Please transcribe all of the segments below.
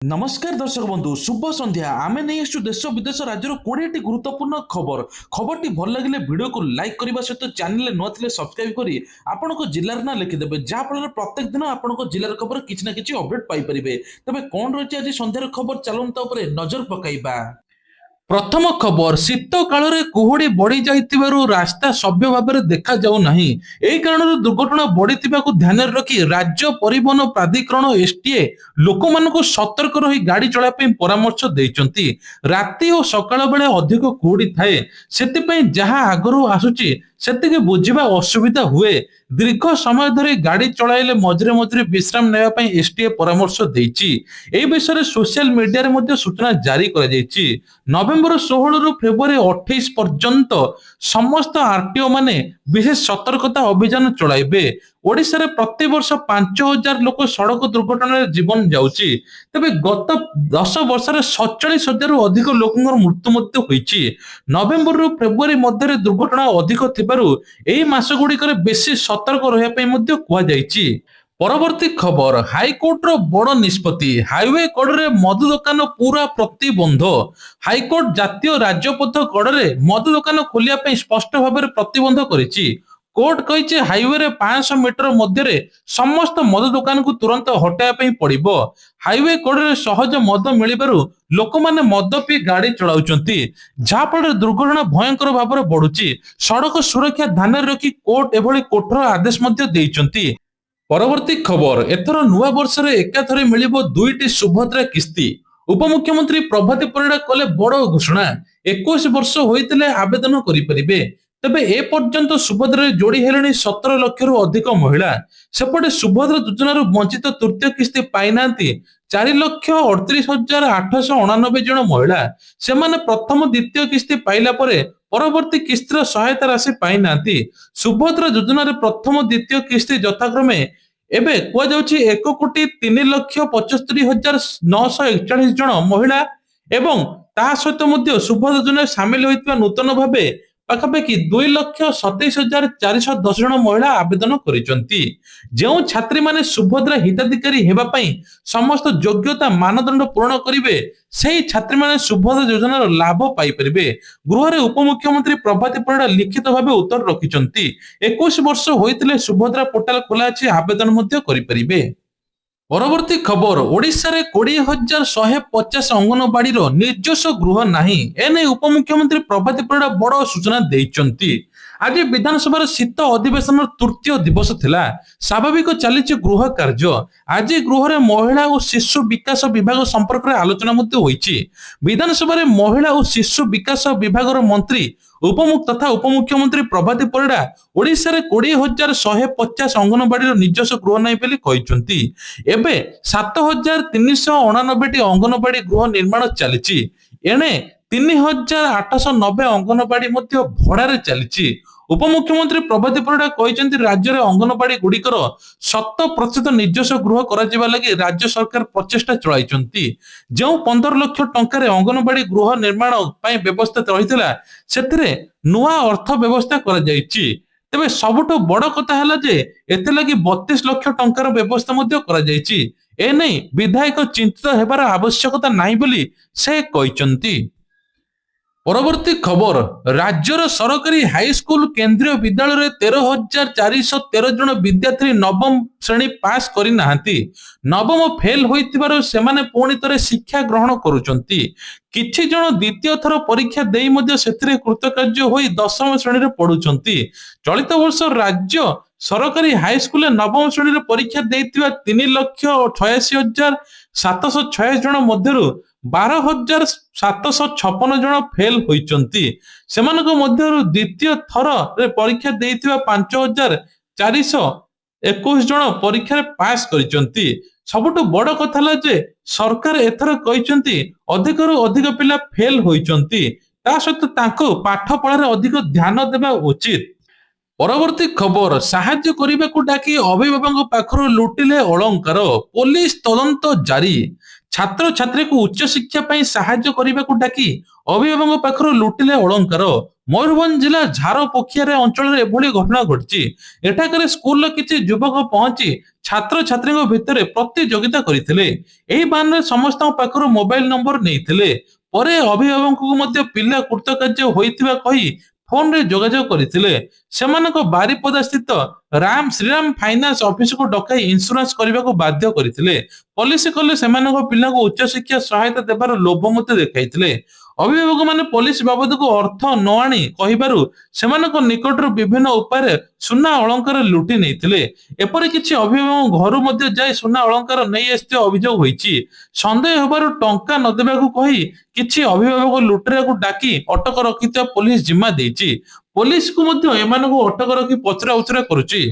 नमस्कार दर्शक बंधु शुभ संध्या आमे नहीं आसु देश विदेश राज्यर 20टी गुरुत्वपूर्ण खबर खबरटी भल लगे वीडियो को लाइक करने सहित चैनल न थे सब्सक्राइब करी आपण जिलार ना लिखिदेवे जहाँफल प्रत्येक दिन आपण जिलार खबर किसी ना कि अपडेट पाइपर तेज कौन रही आज संध्यार खबर चलता नजर पकड़ा। प्रथम खबर शीत काल कुहुड़ी बढ़ी जाइथिबारु रास्ता सभ्य भाव में देखा जाऊ नाही। एही कारणରୁ दुर्घटना बढ़िथिबाकु ध्यान रखी राज्य परिवहन प्राधिकरण एसटीए लोकमानकु सतर्क रही गाड़ी चला ପାଇଁ परामर्श ଦେଇଛନ୍ତି। राति और सकाळ बेले अधिक कुहुड़ी थाए सेतिପାଇଁ जहाँ आगरू आसुची सेतिके बुझिबा असुविधा हुए। दीर्घ समय धरी गाड़ी चलाइले मझिरे मझिरे विश्राम नेबा ପାଇଁ एसटीए परामर्श ଦେଇଛି। ଏହି ବିଷୟରେ सोशल मीडिया रे ମଧ୍ୟ सूचना जारी करा ଯାଇଛି। नवेम्बर 16 रु फेब्रुआरी 28 पर्यंत समस्त आरटीओ माने विशेष सतर्कता अभियान चलाइबे। ओडिशा रे प्रति वर्ष 5000 लोक सड़क दुर्घटना जीवन जाउची। तबे गत 10 वर्ष रे 47,000 रु अधिक लोकंर मृत्यु मध्य होईची। नवेम्बर रु फेब्रुआरी मध्य दुर्घटना अधिक थिबारु एही मास गुडी करे बेसी सतर्क रहिया पई मध्य कुआ जाईची। परवर्ती खबर हाईकोर्ट रो बड़ निष्पत्ति हाईवे कड़े मधु दुकान पूरा प्रतिबंध। हाईकोर्ट जातीय राजपथ कड़े मधु दुकान खोलिया स्पष्ट भाव में प्रतिबंध करिछि। कोर्ट कहिछि हाईवे रे 500 मीटर मध्य समस्त मधु दुकान को तुरंत हटाया पड़िबो। हाईवे कड़े सहज मद मिलिबारु लोक माने मद पी गाड़ी चलाउचंती जहाँफल दुर्घटना भयंकर भाव में बढ़ुची। सड़क सुरक्षा ध्यान रखी कोर्ट एभली कठोर आदेश मध्य देइचंती। परवर्ती खबर एथर नुआ वर्ष रे एकाथरे मिलिबो 2टी सुभद्रा किस्ती। उपमुख्यमंत्री प्रभाती परिडा कले बड़ घोषणा 21 वर्ष होइतिले आवेदन करि परिबे। तबे ए पर्यंत सुभद्रा जोड़ी हेलेनी 17 लाख रु अधिक महिला। सेपटे सुभद्रा योजना रु वंचित तृतीय किस्ती पाइनांती 4,38,889 जन महिला। सेमाने प्रथम द्वितीय किस्ती पाइला परे परवर्ती किस्तीर सहायता राशि पाइनांती। सुभद्रा योजना रे प्रथम द्वितीय किस्ती यथाक्रमे एबे कुआ जाउछि 1,03,75,941 जन महिला एवं ता सहित मध्य सुभद्रा योजना शामिल होइतिबा नूतन भाबे पाखापाखि 2,27,410 जन महिला आवेदन करिसंती। जो छात्री माने सुभद्रा हिताधिकारी हेबा पई समस्त योग्यता मानदंड पूर्ण करिवे सेही छात्री माने सुभद्रा योजनार लाभ पाई परिबे। गृह रे उपमुख्यमंत्री प्रभाती परिडा लिखित भाबे उत्तर रखिसंती। 21 वर्ष होइतिले सुभद्रा पोर्टाल खोला अछि आवेदन मध्य करि परिबे। परवर्ती खबर ओडिशा रे 20,150 अंगनवाड़ी रो निर्जस्व गृह नाही। एने उपमुख्यमंत्री प्रभाती परिडा बड़ सूचना देइचंती। आज विधानसभा शीत अधिवेशन तृतीय दिवस थिला। स्वाभाविक चलीचे गृह कार्य। आज गृह रे महिला और शिशु विकास विभाग संपर्क रे आलोचना मध्य होईची। विधानसभा रे महिला और शिशु विकास विभाग मंत्री तथा उपमुख्यमंत्री प्रभाती परिडा ओडिशा रे 20,150 अंगनवाड़ी निजस्व गृह नहीं बोली कहिसंती। एबे 7,389 अंगनवाड़ी गृह निर्माण चलीची। एने 3,890 अंगनवाड़ी मध्य भड़ारे चलीची। उपमुख्यमंत्री प्रभाती परिडा कहिसंती राज्य रे अंगनवाड़ी गुड़िकर 100% निजस्व गृह कराजिबा लागि राज्य सरकार प्रचेष्टा चलाइचंती। जो 15 लाख टंका रे अंगनवाड़ी गृह निर्माण पई व्यवस्था रहितला सेथिरे नुआ अर्थ व्यवस्था करा जायछि। तबे सबुठ बड़ कथा हला जे एते लागि 32 लाख टंकार व्यवस्था मध्य करा जायछि। ए नै विधायक चिंतित हेबार आवश्यकता नाही बोली से कहिसंती। परवर्ती खबर राज्यर सरकारी हाईस्कूल केंद्रीय विद्यालय 13,413 जन विद्यार्थी नवम श्रेणी पास करि नाहंती। नवम फेल होइतिबार सेमाने पुणी तरे शिक्षा ग्रहण करूचंती। किछि जन द्वितीय थर परीक्षा देई मध्य सेथिरे कृतकार्य होई दशम श्रेणी रे पढुचंती। चलित वर्ष राज्य सरकारी हाईस्कूल नवम श्रेणी रे परीक्षा देइतिबा 3,88,726 जन मध्यरु 12,756 जन फेल होइचंती। सेमानक मध्यरु द्वितीय थर रे परीक्षा देइतिबा 5,421 जन परीक्षा रे पास करिचंती। सबुठ बड़ कथा हला जे सरकार एथर कहिचंती अधिकरु अधिक पिला फेल होइचंती। ता सहित तांको पाठ पढ़ारे अधिक ध्यान देबा उचित। परवर्ती खबर साहाय्य करने को डाकी अभिभावक पाखर लुटिले अलंकार पुलिस तदंत जारी। ଛାତ୍ରଛାତ୍ରୀଙ୍କୁ ଉଚ୍ଚଶିକ୍ଷା ପାଇଁ ସାହାଯ୍ୟ କରିବାକୁ ଡାକି ଅଭିଭାବକଙ୍କ ପାଖରୁ ଲୁଟିଲେ ଅଳଙ୍କାର। ମୟୂରଭଞ୍ଜ ଜିଲ୍ଲା ଝାରପୋଖିଆରେ ଅଞ୍ଚଳରେ ଏଭଳି ଘଟଣା ଘଟିଛି। ଏଠାକାର ସ୍କୁଲର କିଛି ଯୁବକ ପହଞ୍ଚି ଛାତ୍ରଛାତ୍ରୀଙ୍କ ଭିତରେ ପ୍ରତିଯୋଗିତା କରିଥିଲେ। ଏହି ବାହାନରେ ସମସ୍ତଙ୍କ ପାଖରୁ ମୋବାଇଲ ନମ୍ବର ନେଇଥିଲେ। ପରେ ଅଭିଭାବକଙ୍କୁ ମଧ୍ୟ ପିଲା କୃତକାର୍ଯ୍ୟ ହୋଇଥିବା କହି ଫୋନରେ ଯୋଗାଯୋଗ କରିଥିଲେ। ସେମାନଙ୍କ ବାରିପଦା ସ୍ଥିତ ଶ୍ରୀରାମ ଫାଇନାନ୍ସ ଅଫିସକୁ ଡକାଇ ଇନ୍ସୁରାନ୍ସ କରିବାକୁ ବାଧ୍ୟ କରିଥିଲେ। ପଲିସି କଲେ ସେମାନଙ୍କ ପିଲାଙ୍କୁ ଉଚ୍ଚଶିକ୍ଷା ସହାୟତା ଦେବାର ଲୋଭ ମଧ୍ୟ ଦେଖାଇଥିଲେ। ଅଭିଭାବକମାନେ ପଲିସି ବାବଦକୁ ଅର୍ଥ ନ ଆଣି କହିବାରୁ ସେମାନଙ୍କ ନିକଟରୁ ବିଭିନ୍ନ ଉପାୟରେ ସୁନା ଅଳଙ୍କାର ଲୁଟି ନେଇଥିଲେ। ଏପରି କିଛି ଅଭିଭାବକ ଘରୁ ମଧ୍ୟ ଯାଇ ସୁନା ଅଳଙ୍କାର ନେଇ ଆସିଥିବା ଅଭିଯୋଗ ହୋଇଛି। ସନ୍ଦେହ ହେବାରୁ ଟଙ୍କା ନ ଦେବାକୁ କହି କିଛି ଅଭିଭାବକ ଲୁଟେରାକୁ ଡାକି ଅଟକ ରଖିଥିବା ପୋଲିସ ଜିମା ଦେଇଛି। ପୋଲିସକୁ ମଧ୍ୟ ଏମାନଙ୍କୁ ଅଟକ ରଖି ପଚରା ଉଚରା କରୁଛି।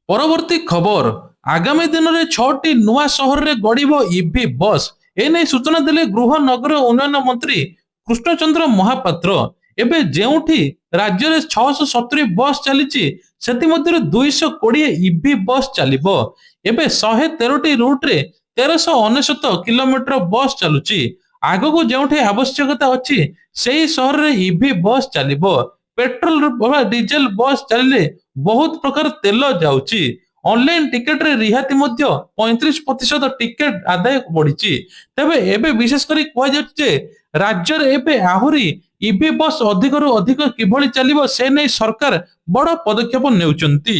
ପରବର୍ତ୍ତୀ ଖବର, ଆଗାମୀ ଦିନରେ 6ଟି ନୂଆ ସହରରେ ଗଡ଼ିବ ଇଭି ବସ୍। ଏନେଇ ସୂଚନା ଦେଲେ ଗୃହ ନଗର ଉନ୍ନୟନ ମନ୍ତ୍ରୀ କୃଷ୍ଣଚନ୍ଦ୍ର ମହାପାତ୍ର। ଏବେ ଯେଉଁଠି ରାଜ୍ୟରେ 670 ବସ୍ ଚାଲିଛି, ସେଥିମଧ୍ୟରୁ 220 ଇଭି ବସ୍ ଚାଲିବ। ଏବେ 113ଟି ରୁଟ୍ରେ 1399 କିଲୋମିଟର ବସ୍ ଚାଲୁଛି। ଆଗକୁ ଯେଉଁଠି ଆବଶ୍ୟକତା ଅଛି ସେହି ସହରରେ ଇଭି ବସ୍ ଚାଲିବ। ପେଟ୍ରୋଲ ବା ଡିଜେଲ ବସ୍ ଚାଲିଲେ ବହୁତ ପ୍ରକାର ତେଲ ଯାଉଛି। ଅନଲାଇନ ଟିକେଟରେ ରିହାତି ମଧ୍ୟ 35% ଟିକେଟ ଆଦାୟ ବଢିଛି। ତେବେ ଏବେ ବିଶେଷ କରି କୁହାଯାଉଛି ଯେ ରାଜ୍ୟରେ ଏବେ ଆହୁରି ଇଭି ବସ୍ ଅଧିକରୁ ଅଧିକ କିଭଳି ଚାଲିବ ସେ ନେଇ ସରକାର ବଡ଼ ପଦକ୍ଷେପ ନେଉଛନ୍ତି।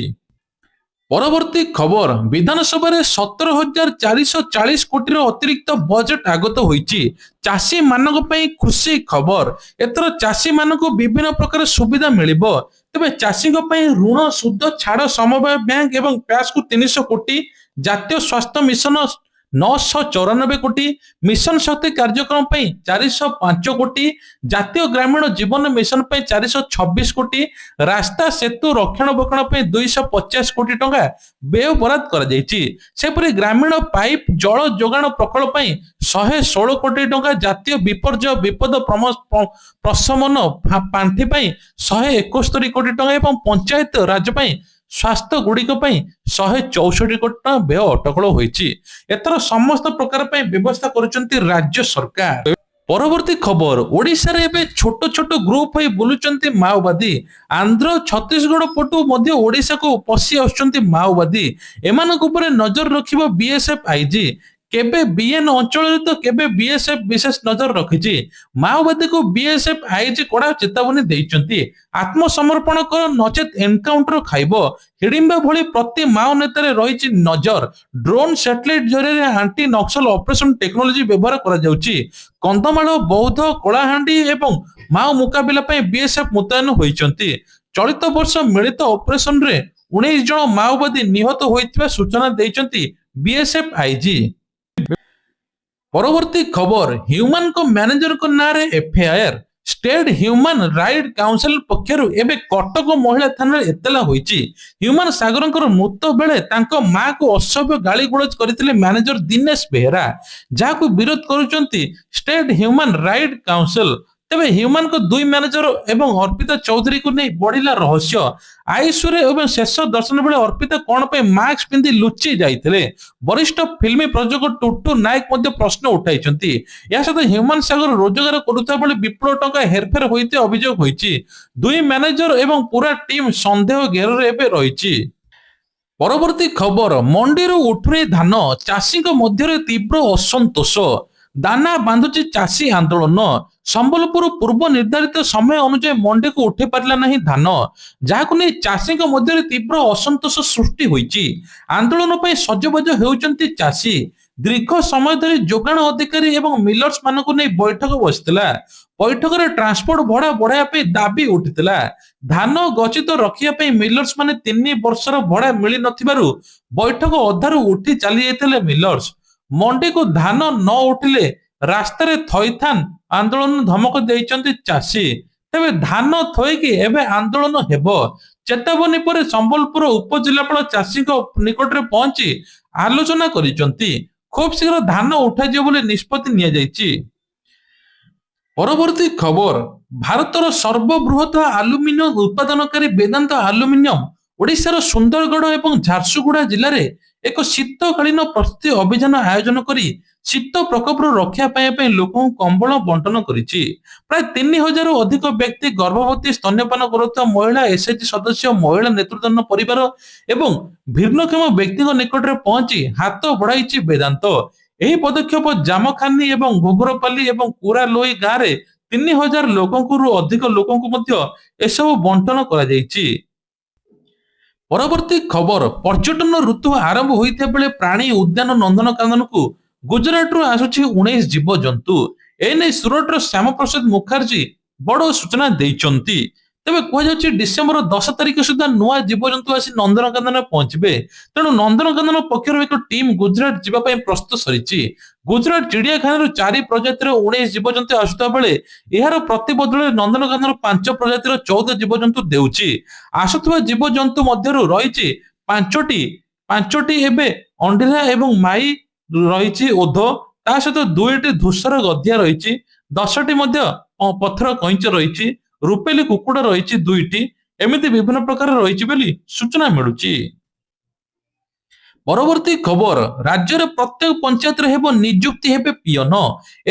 ପରବର୍ତ୍ତୀ ଖବର, ବିଧାନସଭାରେ 17,440 କୋଟିର ଅତିରିକ୍ତ ବଜେଟ ଆଗତ ହୋଇଛି। ଚାଷୀମାନଙ୍କ ପାଇଁ ଖୁସି ଖବର। ଏଥର ଚାଷୀମାନଙ୍କୁ ବିଭିନ୍ନ ପ୍ରକାର ସୁବିଧା ମିଳିବ। ତେବେ ଚାଷୀଙ୍କ ପାଇଁ ଋଣ ସୁଧ ଛାଡ଼ ସମବାୟ ବ୍ୟାଙ୍କ ଏବଂ ପ୍ୟାସ୍କୁ 300 କୋଟି, ଜାତୀୟ ସ୍ୱାସ୍ଥ୍ୟ ମିଶନ 994 କୋଟି, ମିଶନ ଶକ୍ତି କାର୍ଯ୍ୟକ୍ରମ ପାଇଁ 405 କୋଟି, ଜାତୀୟ ଗ୍ରାମୀଣ ଜୀବନ ମିଶନ ପାଇଁ 426 କୋଟି, ରାସ୍ତା ସେତୁ ରକ୍ଷଣାବେକ୍ଷଣ ପାଇଁ 250 କୋଟି ଟଙ୍କା ବ୍ୟୟ ବରାଦ କରାଯାଇଛି। ସେପରି ଗ୍ରାମୀଣ ପାଇପ୍ ଜଳ ଯୋଗାଣ ପ୍ରକଳ୍ପ ପାଇଁ 116 କୋଟି ଟଙ୍କା, ଜାତୀୟ ବିପର୍ଯ୍ୟୟ ବିପଦ ପ୍ରଶମନ ପାଣ୍ଠି ପାଇଁ 171 କୋଟି ଟଙ୍କା ଏବଂ ପଞ୍ଚାୟତ ରାଜ ପାଇଁ ସ୍ୱାସ୍ଥ୍ୟ ଗୁଡ଼ିକ ପାଇଁ 164 କୋଟି ଟଙ୍କା ବ୍ୟୟ ଅଟକଳ ହୋଇଛି। ଏଥର ସମସ୍ତ ପ୍ରକାର ପାଇଁ ବ୍ୟବସ୍ଥା କରୁଛନ୍ତି ରାଜ୍ୟ ସରକାର। ପରବର୍ତ୍ତୀ ଖବର, ଓଡ଼ିଶାରେ ଏବେ ଛୋଟ ଛୋଟ ଗ୍ରୁପ ହୋଇ ବୁଲୁଛନ୍ତି ମାଓବାଦୀ। ଆନ୍ଧ୍ର ଛତିଶଗଡ଼ ପଟୁ ମଧ୍ୟ ଓଡ଼ିଶାକୁ ପଶି ଆସୁଛନ୍ତି ମାଓବାଦୀ। ଏମାନଙ୍କ ଉପରେ ନଜର ରଖିବ ବିଏସ୍ଏଫ୍ ଆଇଜି। କେବେ ବିଏନ୍ ଅଞ୍ଚଳରେ ତ କେବେ ବିଏସ୍ଏଫ୍ ବିଶେଷ ନଜର ରଖିଛି। ମାଓବାଦୀକୁ ବିଏସ୍ଏଫ୍ ଆଇଜି କଡ଼ା ଚେତାବନୀ ଦେଇଛନ୍ତି। ଆତ୍ମସମର୍ପଣ କର ନଚେତ୍ ଏନକାଉଣ୍ଟର ଖାଇବ। ହିଡିମ୍ବା ଭଳି ପ୍ରତି ମାଓ ନେତାରେ ରହିଛି ନଜର। ଡ୍ରୋନ୍ ସ୍ୟାଟେଲାଇଟ ଜରିଆରେ ଆଣ୍ଟି ନକ୍ସଲ ଅପରେସନ ଟେକ୍ନୋଲୋଜି ବ୍ୟବହାର କରାଯାଉଛି। କନ୍ଧମାଳ, ବୌଦ୍ଧ, କଳାହାଣ୍ଡି ଏବଂ ମାଓ ମୁକାବିଲା ପାଇଁ ବିଏସ୍ଏଫ୍ ମୁତୟନ ହୋଇଛନ୍ତି। ଚଳିତ ବର୍ଷ ମିଳିତ ଅପରେସନରେ 19 ଜଣ ମାଓବାଦୀ ନିହତ ହୋଇଥିବା ସୂଚନା ଦେଇଛନ୍ତି ବିଏସ୍ଏଫ୍ ଆଇଜି। ପରବର୍ତ୍ତୀ ଖବର, ହ୍ୟୁମାନ୍ଙ୍କ ମ୍ୟାନେଜରଙ୍କ ନାଁରେ FIR. State human right council ପକ୍ଷରୁ ଏବେ କଟକ ମହିଳା ଥାନାରେ ଏତଲା ହୋଇଛି। ହ୍ୟୁମାନ୍ ସାଗରଙ୍କର ମୃତ ବେଳେ ତାଙ୍କ ମାଆକୁ ଅସଭ୍ୟ ଗାଳିଗୁଲଜ କରିଥିଲେ ମ୍ୟାନେଜର ଦିନେଶ ବେହେରା, ଯାହାକୁ ବିରୋଧ କରୁଛନ୍ତି ଷ୍ଟେଟ୍ ହ୍ୟୁମାନ୍ ରାଇଟ୍ କାଉନସିଲ। ତେବେ ହ୍ୟୁମାନ୍ଙ୍କ ଦୁଇ ମ୍ୟାନେଜର ଏବଂ ଅର୍ପିତା ଚୌଧୁରୀକୁ ନେଇ ବଢିଲା ରହସ୍ୟ। ଆଇସିୟୁରେ ଏବଂ ଶେଷ ଦର୍ଶନ ବେଳେ ଅର୍ପିତା କଣ ପାଇଁ ମାସ୍କ ପିନ୍ଧି ଲୁଚି ଯାଇଥିଲେ? ବରିଷ୍ଠ ଫିଲ୍ମ ପ୍ରଯୋଜକ ଟୁଟୁ ନାୟକ ମଧ୍ୟ ପ୍ରଶ୍ନ ଉଠାଇଛନ୍ତି। ଏହା ସହିତ ହ୍ୟୁମାନ୍ ସାଗର ରୋଜଗାର କରୁଥିବା ବେଳେ ବିପୁଳ ଟଙ୍କା ହେରଫେର ହୋଇଥିବା ଅଭିଯୋଗ ହୋଇଛି। ଦୁଇ ମ୍ୟାନେଜର ଏବଂ ପୁରା ଟିମ୍ ସନ୍ଦେହ ଘେରରେ ଏବେ ରହିଛି। ପରବର୍ତ୍ତୀ ଖବର, ମଣ୍ଡିରୁ ଉଠୁନି ଧାନ, ଚାଷୀଙ୍କ ମଧ୍ୟରେ ତୀବ୍ର ଅସନ୍ତୋଷ। ଦାନା ବାନ୍ଧୁଛି ଚାଷୀ ଆନ୍ଦୋଳନ। ସମ୍ବଲପୁର ପୂର୍ବ ନିର୍ଦ୍ଧାରିତ ସମୟ ଅନୁଯାୟୀ ମଣ୍ଡିକୁ ଉଠି ପାରିଲା ନାହିଁ ଧାନ, ଯାହାକୁ ନେଇ ଚାଷୀଙ୍କ ମଧ୍ୟରେ ତୀବ୍ର ଅସନ୍ତୋଷ ସୃଷ୍ଟି ହୋଇଛି। ଆନ୍ଦୋଳନ ପାଇଁ ସଜବାଜ ହେଉଛନ୍ତି ଚାଷୀ। ଦୀର୍ଘ ସମୟ ଧରି ଯୋଗାଣ ଅଧିକାରୀ ଏବଂ ମିଲର୍ସ ମାନଙ୍କୁ ନେଇ ବୈଠକ ବସିଥିଲା। ବୈଠକରେ ଟ୍ରାନ୍ସପୋର୍ଟ ଭଡ଼ା ବଢାଇବା ପାଇଁ ଦାବି ଉଠିଥିଲା। ଧାନ ଗଚ୍ଛିତ ରଖିବା ପାଇଁ ମିଲର୍ସ ମାନେ 3 ବର୍ଷର ଭଡ଼ା ମିଳି ନଥିବାରୁ ବୈଠକ ଅଧାରୁ ଉଠି ଚାଲି ଯାଇଥିଲେ ମିଲର୍ସ। ମଣ୍ଡିକୁ ଧାନ ନ ଉଠିଲେ ରାସ୍ତାରେ ଥଇଥାନ ଆନ୍ଦୋଳନ ଧମକ ଦେଇଛନ୍ତି ଚାଷୀ। ତେବେ ଧାନ ଥୋଇକି ଏବେ ଆନ୍ଦୋଳନ ହେବ। ଚେତାବନୀ ପରେ ସମ୍ବଲପୁର ଉପଜିଲ୍ଲାପାଳ ଚାଷୀଙ୍କ ନିକଟରେ ପହଞ୍ଚି ଆଲୋଚନା କରିଛନ୍ତି। ଖୁବ୍ ଶୀଘ୍ର ଧାନ ଉଠାଯିବ ବୋଲି ନିଷ୍ପତ୍ତି ନିଆଯାଇଛି। ପରବର୍ତ୍ତୀ ଖବର, ଭାରତର ସର୍ବବୃହତ ଆଲୁମିନିୟମ ଉତ୍ପାଦନକାରୀ ବେଦାନ୍ତ ଆଲୁମିନିୟମ ଓଡ଼ିଶାର ସୁନ୍ଦରଗଡ଼ ଏବଂ ଝାରସୁଗୁଡ଼ା ଜିଲ୍ଲାରେ ଏକ ଶୀତକାଳୀନ ପ୍ରସ୍ତୁତି ଅଭିଯାନ ଆୟୋଜନ କରି ଶୀତ ପ୍ରକୋପରୁ ରକ୍ଷା ପାଇବା ପାଇଁ ଲୋକଙ୍କୁ କମ୍ବଳ ବଣ୍ଟନ କରିଛି। ପ୍ରାୟ 3000ରୁ ଅଧିକ ବ୍ୟକ୍ତି, ଗର୍ଭବତୀ, ସ୍ତନ୍ୟପାନ କରୁଥିବା ମହିଳା, ଏସଏଚଜି ସଦସ୍ୟ, ମହିଳା ନେତୃତ୍ୱାଧୀନ ପରିବାର ଏବଂ ଭିନ୍ନକ୍ଷମ ବ୍ୟକ୍ତିଙ୍କ ନିକଟରେ ପହଞ୍ଚି ହାତ ବଢାଇଛି ବେଦାନ୍ତ। ଏହି ପଦକ୍ଷେପ ଜାମଖାନି ଏବଂ ଘୁଘୁରପାଲି ଏବଂ କୁରାଲୋଇ ଗାଁରେ 3000 ଲୋକଙ୍କରୁ ଅଧିକ ଲୋକଙ୍କୁ ମଧ୍ୟ ଏସବୁ ବଣ୍ଟନ କରାଯାଇଛି। ପରବର୍ତ୍ତୀ ଖବର, ପର୍ଯ୍ୟଟନ ଋତୁ ଆରମ୍ଭ ହୋଇଥିବା ବେଳେ ପ୍ରାଣୀ ଉଦ୍ୟାନ ନନ୍ଦନକାନନକୁ ଗୁଜରାଟରୁ ଆସୁଛି 19 ଜୀବଜନ୍ତୁ। ଏନେଇ ସୁରଟର ଶ୍ୟାମପ୍ରସାଦ ମୁଖାର୍ଜୀ ବଡ଼ ସୂଚନା ଦେଇଛନ୍ତି। ତେବେ କୁହାଯାଉଛି ଡିସେମ୍ବର 10 ତାରିଖ ସୁଦ୍ଧା ନୂଆ ଜୀବଜନ୍ତୁ ଆସି ନନ୍ଦନକାନନରେ ପହଞ୍ଚିବେ। ତେଣୁ ନନ୍ଦନକାନନ ପକ୍ଷରୁ ଏକ ଟିମ୍ ଗୁଜରାଟ ଯିବା ପାଇଁ ପ୍ରସ୍ତୁତ ସରିଛି। ଗୁଜରାଟ ଚିଡ଼ିଆଖାନାରୁ 4 ପ୍ରଜାତିର 19 ଜୀବଜନ୍ତୁ ଆସୁଥିବା ବେଳେ ଏହାର ପ୍ରତିବଦଳରେ ନନ୍ଦନକାନନ 5 ପ୍ରଜାତିର 14 ଜୀବଜନ୍ତୁ ଦେଉଛି। ଆସୁଥିବା ଜୀବଜନ୍ତୁ ମଧ୍ୟରୁ ରହିଛି ପାଞ୍ଚଟି ଏବେ ଅଣ୍ଡିରା ଏବଂ ମାଇ ରହିଛି ଓଧ, ତା ସହିତ 2ଟି ଧୂସର ଗଧିଆ ରହିଛି, 10ଟି ମଧ୍ୟ ପଥର କଇଁଚ ରହିଛି, ରୂପେଲି କୁକୁଡ଼ା ରହିଛି 2ଟି, ଏମିତି ବିଭିନ୍ନ ପ୍ରକାର ରହିଛି ବୋଲି ସୂଚନା ମିଳୁଛି। ପରବର୍ତ୍ତୀ ଖବର, ରାଜ୍ୟରେ ପ୍ରତ୍ୟେକ ପଞ୍ଚାୟତରେ ହେବ ନିଯୁକ୍ତି ହେବେ ପିଅନ।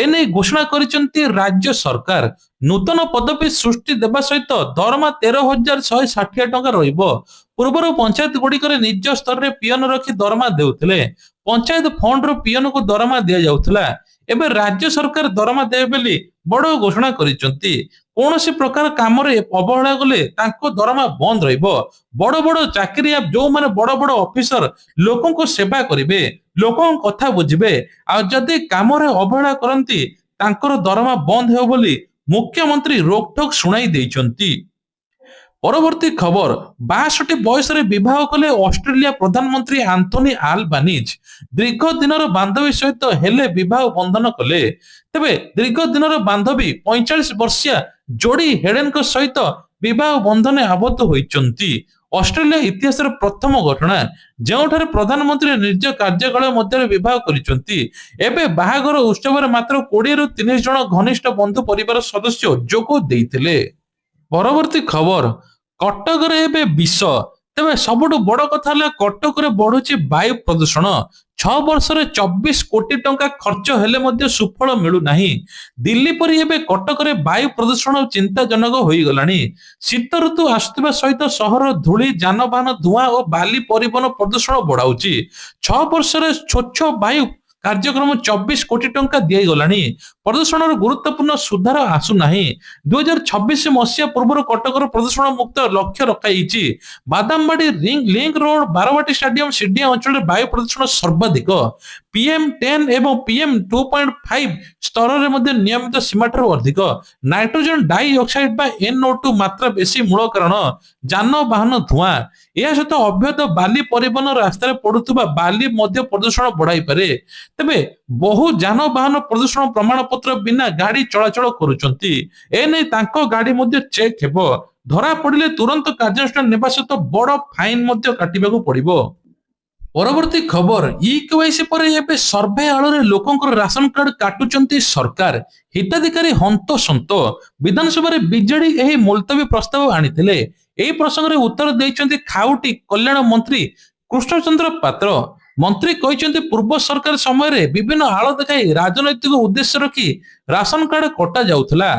ଏନେଇ ଘୋଷଣା କରିଛନ୍ତି ରାଜ୍ୟ ସରକାର। ନୂତନ ପଦବୀ ସୃଷ୍ଟି ଦେବା ସହିତ ଦରମା 13,160 ଟଙ୍କା ରହିବ। ପୂର୍ବରୁ ପଞ୍ଚାୟତ ଗୁଡ଼ିକରେ ନିଜ ସ୍ତରରେ ପିଅନ ରଖି ଦରମା ଦେଉଥିଲେ। ପଞ୍ଚାୟତ ଫଣ୍ଡରୁ ପିଅନକୁ ଦରମା ଦିଆଯାଉଥିଲା। ଏବେ ରାଜ୍ୟ ସରକାର ଦରମା ଦେବେ ବୋଲି ବଡ଼ ଘୋଷଣା କରିଛନ୍ତି। କୌଣସି ପ୍ରକାର କାମରେ ଅବହେଳା କଲେ ତାଙ୍କ ଦରମା ବନ୍ଦ ରହିବ। ବଡ଼ ବଡ଼ ଚାକିରିଆ ଯୋଉମାନେ ବଡ଼ ବଡ଼ ଅଫିସର ଲୋକଙ୍କ ସେବା କରିବେ, ଲୋକଙ୍କ କଥା ବୁଝିବେ, ଆଉ ଯଦି କାମରେ ଅବହେଳା କରନ୍ତି ତାଙ୍କର ଦରମା ବନ୍ଦ ହେବ ବୋଲି ମୁଖ୍ୟମନ୍ତ୍ରୀ ରୋକଠୋକ ଶୁଣାଇ ଦେଇଛନ୍ତି। ପରବର୍ତ୍ତୀ ଖବର, 62 ବୟସରେ ବିବାହ କଲେ ଅଷ୍ଟ୍ରେଲିଆ ପ୍ରଧାନମନ୍ତ୍ରୀ ଆନ୍ଥୋନି ଆଲବାନିଜ। ଦୀର୍ଘ ଦିନର ବାନ୍ଧବୀ ସହିତ ହେଲେ ବିବାହ ବନ୍ଧନ କଲେ। ତେବେ ଦୀର୍ଘ ଦିନର ବାନ୍ଧବୀ 45 ବର୍ଷିଆ ଯୋଡି ହେଡେନଙ୍କ ସହିତ ବିବାହ ବନ୍ଧନରେ ଆବଦ୍ଧ ହୋଇଛନ୍ତି। ଅଷ୍ଟ୍ରେଲିଆ ଇତିହାସରେ ପ୍ରଥମ ଘଟଣା ଯେଉଁଠାରେ ପ୍ରଧାନମନ୍ତ୍ରୀ ନିଜ କାର୍ଯ୍ୟକାଳ ମଧ୍ୟରେ ବିବାହ କରିଛନ୍ତି। ଏବେ ବାହାଘର ଉତ୍ସବରେ ମାତ୍ର 20ରୁ 30 ଜଣ ଘନିଷ୍ଠ ବନ୍ଧୁ ପରିବାର ସଦସ୍ୟ ଯୋଗ ଦେଇଥିଲେ। ପରବର୍ତ୍ତୀ ଖବର, କଟକରେ ଏବେ ବିଷ। ତେବେ ସବୁଠୁ ବଡ କଥା ହେଲା କଟକରେ ବଢୁଛି ବାୟୁ ପ୍ରଦୂଷଣ। 6 ବର୍ଷରେ 24 କୋଟି ଟଙ୍କା ଖର୍ଚ୍ଚ ହେଲେ ମଧ୍ୟ ସୁଫଳ ମିଳୁନାହିଁ। ଦିଲ୍ଲୀ ପରି ଏବେ କଟକରେ ବାୟୁ ପ୍ରଦୂଷଣ ଚିନ୍ତାଜନକ ହୋଇଗଲାଣି। ଶୀତ ଋତୁ ଆସୁଥିବା ସହିତ ସହର ଧୂଳି, ଯାନବାହନ ଧୂଆଁ ଓ ବାଲି ପରିବହନ ପ୍ରଦୂଷଣ ବଢାଉଛି। 6 ବର୍ଷରେ ସ୍ୱଚ୍ଛ ବାୟୁ କାର୍ଯ୍ୟକ୍ରମ 24 କୋଟି ଟଙ୍କା ଦିଆଗଲାଣି। ପ୍ରଦୂଷଣର ଗୁରୁତ୍ୱପୂର୍ଣ୍ଣ ସୁଧାର ଆସୁନାହିଁ। 2026 ମସିହା ପୂର୍ବରୁ କଟକର ପ୍ରଦୂଷଣ ମୁକ୍ତ ଲକ୍ଷ୍ୟ ରଖାଯାଇଛି। Badambadi, link road, Barabati stadium, CDA ଅଞ୍ଚଳରେ ବାୟୁ ପ୍ରଦୂଷଣ ସର୍ବାଧିକ। PM10 ଏବଂ PM2.5 ସ୍ତରରେ ମଧ୍ୟ ନିୟମିତ ସୀମାଠାରୁ ଅଧିକ। ନାଇଟ୍ରୋଜେନ ଡାଇ ଅକ୍ସାଇଡ ବା NO2 ମାତ୍ରା ବେଶୀ ମୂଳ କାରଣ। ଯାନବାହନ ଧୂଆଁ, ଏହା ସହିତ ଅବ୍ୟବହୃତ ବାଲି ପରିବହନ ରାସ୍ତାରେ ପଡୁଥିବା ବାଲି ମଧ୍ୟ ପ୍ରଦୂଷଣ ବଢାଇପାରେ। ତେବେ ବହୁ ଯାନବାହନ ପ୍ରଦୂଷଣ ପ୍ରମାଣପତ୍ର ବିନା ଗାଡି ଚଳାଚଳ କରୁଛନ୍ତି। ଏନେଇ ତାଙ୍କ ଗାଡି ମଧ୍ୟ ଚେକ୍ ହେବ। ଧରା ପଡିଲେ ତୁରନ୍ତ କାର୍ଯ୍ୟାନୁଷ୍ଠାନ ନେବା ସହିତ ବଡ ଫାଇନ ମଧ୍ୟ କାଟିବାକୁ ପଡିବ। ପରବର୍ତ୍ତୀ ଖବର, ଇ-କେୱାଇସି ପରେ ଏବେ ସର୍ଭେ ଆଳରେ ଲୋକଙ୍କର ରାସନ କାର୍ଡ କାଟୁଛନ୍ତି ସରକାର। ହିତାଧିକାରୀ ହନ୍ତସନ୍ତ। ବିଧାନସଭାରେ ବିଜେଡି ଏହି ମୁଲତବୀ ପ୍ରସ୍ତାବ ଆଣିଥିଲେ। ଏହି ପ୍ରସଙ୍ଗରେ ଉତ୍ତର ଦେଇଛନ୍ତି ଖାଉଟି କଲ୍ୟାଣ ମନ୍ତ୍ରୀ କୃଷ୍ଣଚନ୍ଦ୍ର ପାତ୍ର। ମନ୍ତ୍ରୀ କହିଛନ୍ତି ପୂର୍ବ ସରକାର ସମୟରେ ବିଭିନ୍ନ ଆଳ ଦେଖାଇ ରାଜନୈତିକ ଉଦ୍ଦେଶ୍ୟ ରଖି ରାସନ କାର୍ଡ କଟା ଯାଉଥିଲା।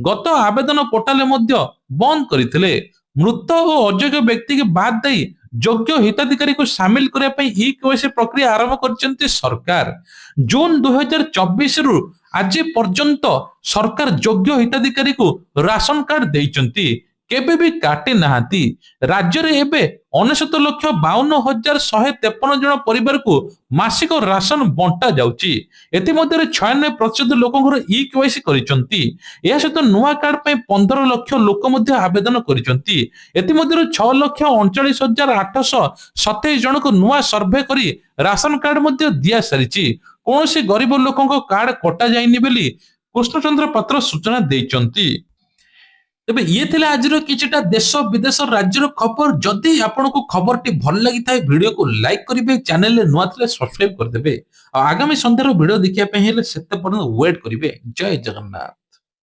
ଗତ ଆବେଦନ ପୋର୍ଟାଲ ମଧ୍ୟ ବନ୍ଦ କରିଥିଲେ। ମୃତ ଓ ଅଯୋଗ୍ୟ ବ୍ୟକ୍ତିକୁ ବାଦ ଦେଇ ଯୋଗ୍ୟ ହିତାଧିକାରୀକୁ ସାମିଲ କରିବା ପାଇଁ ଇ-କେୱାଇସି ପ୍ରକ୍ରିୟା ଆରମ୍ଭ କରିଛନ୍ତି ସରକାର। ଜୁନ 2024ରୁ ଆଜି ପର୍ଯ୍ୟନ୍ତ ସରକାର ଯୋଗ୍ୟ ହିତାଧିକାରୀକୁ ରାସନ କାର୍ଡ ଦେଇଛନ୍ତି, କେବେ ବି କାଟି ନାହାନ୍ତି। ରାଜ୍ୟରେ ଏବେ 99,52,153 ଜଣ ପରିବାରକୁ ମାସିକ ରାସନ ବଣ୍ଟା ଯାଉଛି। ଏଥିମଧ୍ୟରେ 96% ଲୋକଙ୍କର ଇ-କେୱାଇସି କରିଛନ୍ତି। ଏହା ସହିତ ନୂଆ କାର୍ଡ ପାଇଁ 15 ଲକ୍ଷ ଲୋକ ମଧ୍ୟ ଆବେଦନ କରିଛନ୍ତି। ଏଥିମଧ୍ୟରୁ 6,39,827 ଜଣଙ୍କୁ ନୂଆ ସର୍ଭେ କରି ରାସନ କାର୍ଡ ମଧ୍ୟ ଦିଆସାରିଛି। କୌଣସି ଗରିବ ଲୋକଙ୍କ କାର୍ଡ କଟା ଯାଇନି ବୋଲି କୃଷ୍ଣଚନ୍ଦ୍ର ପାତ୍ର ସୂଚନା ଦେଇଛନ୍ତି। ତେବେ ଇଏ ଥିଲା ଆଜିର କିଛିଟା ଦେଶ ବିଦେଶ ରାଜ୍ୟର ଖବର। ଯଦି ଆପଣଙ୍କୁ ଖବରଟି ଭଲ ଲାଗିଥାଏ ଭିଡିଓକୁ ଲାଇକ୍ କରିବେ, ଚ୍ୟାନେଲରେ ନୂଆ ଥିଲେ ସବସ୍କ୍ରାଇବ କରିଦେବେ। ଆଉ ଆଗାମୀ ସନ୍ଧ୍ୟାର ଭିଡିଓ ଦେଖିବା ପାଇଁ ହେଲେ ସେତେ ପର୍ଯ୍ୟନ୍ତ ୱେଟ୍ କରିବେ। ଜୟ ଜଗନ୍ନାଥ।